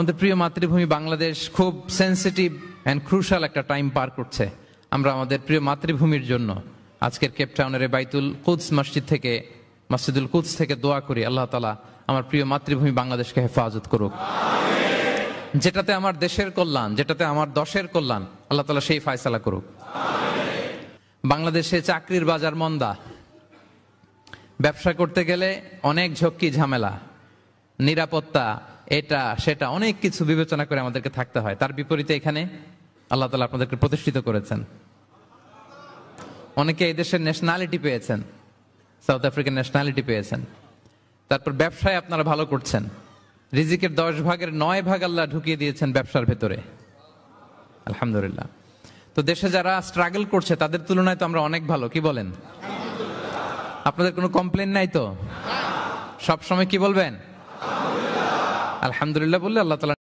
আমাদের প্রিয় মাতৃভূমি বাংলাদেশ খুব সেনসিটিভ এন্ড ক্রুশাল একটা টাইম পার করছে। আমরা আমাদের প্রিয় মাতৃভূমির জন্য আজকের কেপটাউনের বাইতুল কুদস মসজিদ থেকে, মসজিদুল কুদস থেকে দোয়া করি, আল্লাহ তাআলা আমার প্রিয় মাতৃভূমি বাংলাদেশকে হেফাজত করুক। যেটাতে আমার দেশের কল্যাণ, যেটাতে আমার দশের কল্যাণ, আল্লাহ তাআলা সেই ফয়সালা করুক। বাংলাদেশে চাকরির বাজার মন্দা, ব্যবসা করতে গেলে অনেক ঝক্কি ঝামেলা, নিরাপত্তা, এটা সেটা অনেক কিছু বিবেচনা করে আমাদেরকে থাকতে হয়। তার বিপরীতে এখানে আল্লাহ তাআলা আপনাদেরকে প্রতিষ্ঠিত করেছেন। অনেকে এই দেশের ন্যাশনালিটি পেয়েছেন, সাউথ আফ্রিকান ন্যাশনালিটি পেয়েছেন। তারপর ব্যবসায় আপনারা ভালো করছেন, রিজিকের 10 ভাগের 9 ভাগ আল্লাহ ঢুকিয়ে দিয়েছেন ব্যবসার ভেতরে, আলহামদুলিল্লাহ। তো দেশে যারা স্ট্রাগল করছে তাদের তুলনায় তো আমরা অনেক ভালো, কি বলেন? আপনাদের কোনো কমপ্লেন নাই তো? সব সময় কি বলবেন? আলহামদুলিল্লাহ বললে আল্লাহ তাআলা